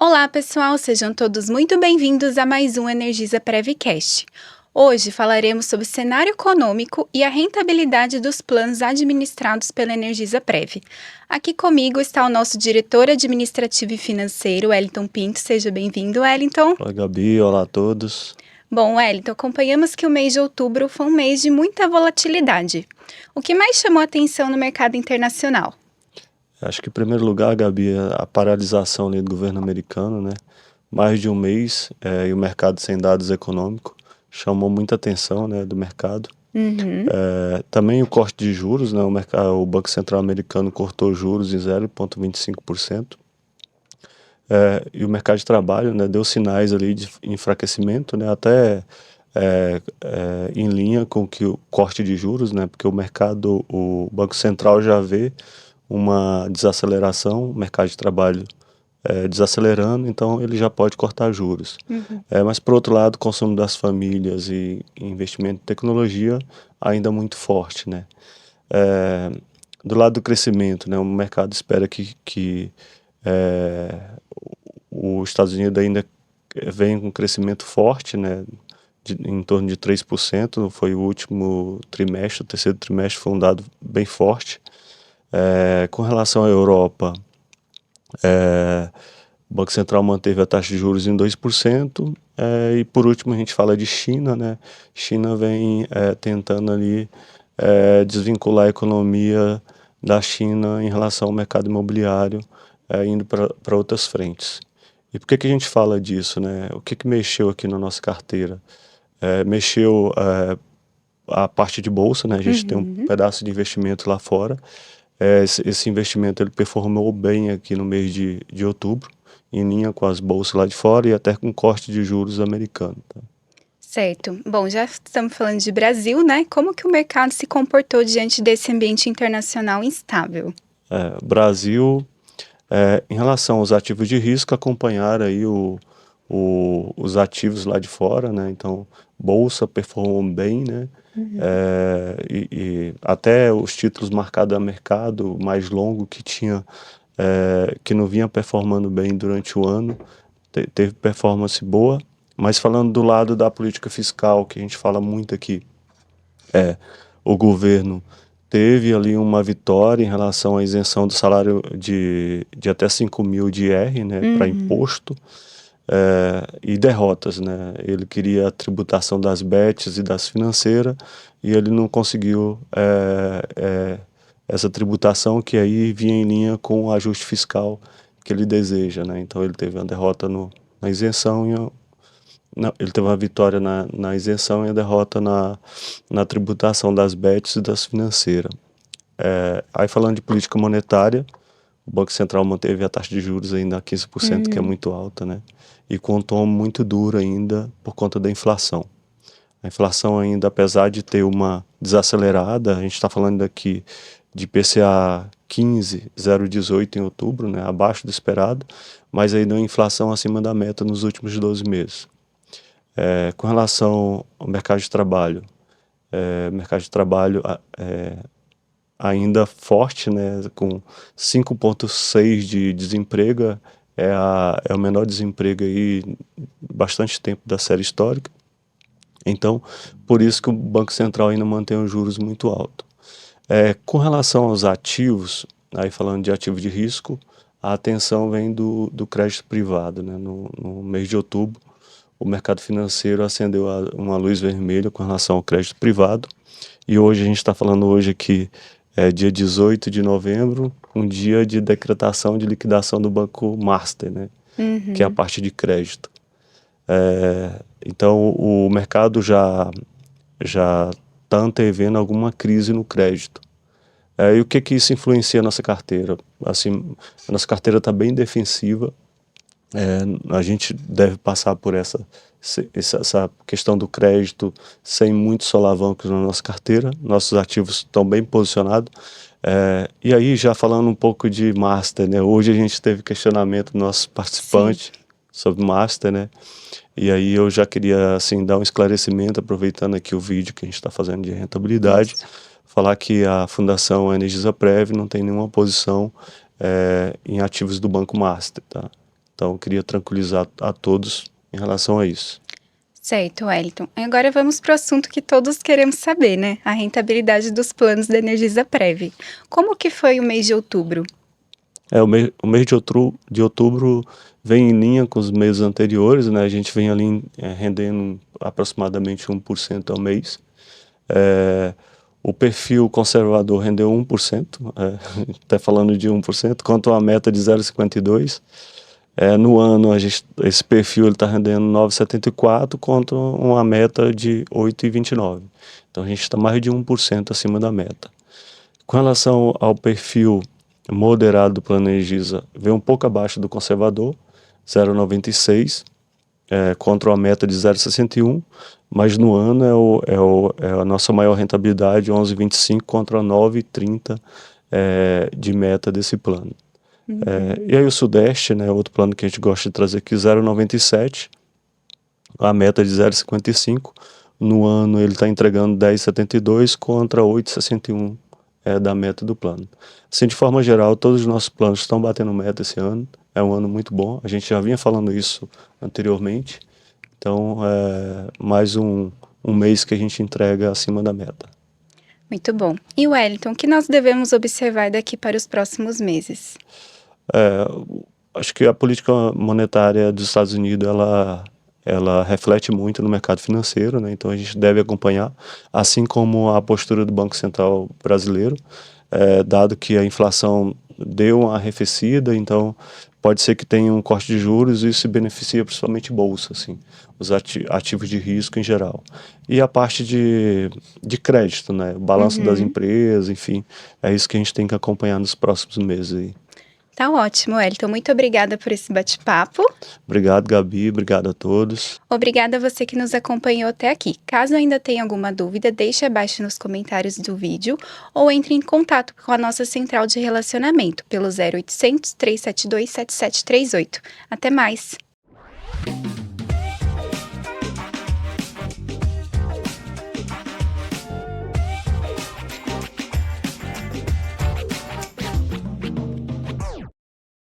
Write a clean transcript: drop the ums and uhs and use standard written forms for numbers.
Olá, pessoal, sejam todos muito bem-vindos a mais um Energisa Prevcast. Hoje falaremos sobre o cenário econômico e a rentabilidade dos planos administrados pela Energisa Prev. Aqui comigo está o nosso diretor administrativo e financeiro, Wellington Pinto. Seja bem-vindo, Wellington. Oi, Gabi, olá a todos. Bom, Wellington, acompanhamos que o mês de outubro foi um mês de muita volatilidade. O que mais chamou a atenção no mercado internacional? Acho que em primeiro lugar, Gabi, a paralisação ali do governo americano, né? Mais de um mês e o mercado sem dados econômicos chamou muita atenção, né, do mercado. Também o corte de juros, né? O Banco Central americano cortou juros em 0,25%. E o mercado de trabalho, né, deu sinais ali de enfraquecimento, né, até em linha com que o corte de juros, né, porque o Banco Central já vê uma desaceleração, o mercado de trabalho desacelerando, então ele já pode cortar juros. Mas, por outro lado, o consumo das famílias e investimento em tecnologia ainda muito forte, né. Do lado do crescimento, né, o mercado espera que os Estados Unidos ainda vem com um crescimento forte, né, em torno de 3%, foi o último trimestre, o terceiro trimestre foi um dado bem forte. Com relação à Europa, o Banco Central manteve a taxa de juros em 2%, e por último a gente fala de China, né, China vem tentando ali desvincular a economia da China em relação ao mercado imobiliário, indo para outras frentes. E por que a gente fala disso, né? O que mexeu aqui na nossa carteira? Mexeu a parte de bolsa, né? A gente tem um pedaço de investimento lá fora. Esse investimento ele performou bem aqui no mês de outubro, em linha com as bolsas lá de fora e até com corte de juros americano. Tá? Certo. Bom, já estamos falando de Brasil, né? Como que o mercado se comportou diante desse ambiente internacional instável? Brasil, em relação aos ativos de risco, acompanhar aí os ativos lá de fora, né? Então, bolsa performou bem, né? E até os títulos marcados a mercado mais longo que tinha, que não vinha performando bem durante o ano, teve performance boa. Mas falando do lado da política fiscal, que a gente fala muito aqui, o governo teve ali uma vitória em relação à isenção do salário de até 5 mil de IR, né, para imposto, e derrotas, né? Ele queria a tributação das bets e das financeiras, e ele não conseguiu essa tributação, que aí vinha em linha com o ajuste fiscal que ele deseja, né? Então ele teve uma derrota na isenção ele teve uma vitória na isenção e a derrota na tributação das bets e das financeiras. Aí falando de política monetária, o Banco Central manteve a taxa de juros ainda a 15%, que é muito alta, né? E com um tom muito duro ainda por conta da inflação. A inflação ainda, apesar de ter uma desacelerada, a gente está falando aqui de PCA 15, 0,18 em outubro, né? Abaixo do esperado, mas ainda uma inflação acima da meta nos últimos 12 meses. Com relação ao mercado de trabalho, ainda forte, né, com 5,6 de desemprego, é o menor desemprego aí bastante tempo da série histórica. Então, por isso que o Banco Central ainda mantém os juros muito altos. Com relação aos ativos, aí falando de ativo de risco, a atenção vem do crédito privado, né, no mês de outubro. O mercado financeiro acendeu uma luz vermelha com relação ao crédito privado. E hoje a gente está falando hoje aqui, dia 18 de novembro, um dia de decretação de liquidação do Banco Master, né? Que é a parte de crédito. Então o mercado já está antevendo alguma crise no crédito. E o que isso influencia a nossa carteira? Assim, a nossa carteira está bem defensiva. A gente deve passar por essa questão do crédito sem muitos solavancos na nossa carteira. Nossos ativos estão bem posicionados. E aí, já falando um pouco de Master, né? Hoje a gente teve questionamento do nosso participante sobre Master, né? E aí eu já queria assim, dar um esclarecimento, aproveitando aqui o vídeo que a gente está fazendo de rentabilidade, falar que a Fundação Energisa Prev não tem nenhuma posição em ativos do Banco Master, tá? Então, eu queria tranquilizar a todos em relação a isso. Certo, Wellington. Agora vamos para o assunto que todos queremos saber, né? A rentabilidade dos planos da Energisa-Prev. Como que foi o mês de outubro? O mês de outubro vem em linha com os meses anteriores, né? A gente vem ali rendendo aproximadamente 1% ao mês. O perfil conservador rendeu 1%, até falando de 1%, contra uma meta de 0,52%. No ano, esse perfil está rendendo 9,74 contra uma meta de 8,29. Então, a gente está mais de 1% acima da meta. Com relação ao perfil moderado do Plano Energisa, veio um pouco abaixo do conservador, 0,96, contra uma meta de 0,61, mas no ano é a nossa maior rentabilidade, 11,25 contra 9,30 de meta desse plano. E aí o Sudeste, né, outro plano que a gente gosta de trazer aqui, 0,97, a meta de 0,55. No ano ele está entregando 10,72 contra 8,61 da meta do plano. Assim, de forma geral, todos os nossos planos estão batendo meta esse ano. É um ano muito bom. A gente já vinha falando isso anteriormente. Então, mais um mês que a gente entrega acima da meta. Muito bom. E Wellington, o que nós devemos observar daqui para os próximos meses? Acho que a política monetária dos Estados Unidos, ela reflete muito no mercado financeiro, né? Então a gente deve acompanhar, assim como a postura do Banco Central brasileiro, dado que a inflação deu uma arrefecida, então pode ser que tenha um corte de juros e isso beneficia principalmente bolsa, assim, os ativos de risco em geral. E a parte de crédito, né? O balanço das empresas, enfim, é isso que a gente tem que acompanhar nos próximos meses aí. Tá ótimo, Wellington. Muito obrigada por esse bate-papo. Obrigado, Gabi. Obrigado a todos. Obrigada a você que nos acompanhou até aqui. Caso ainda tenha alguma dúvida, deixe abaixo nos comentários do vídeo ou entre em contato com a nossa central de relacionamento pelo 0800 372 7738. Até mais!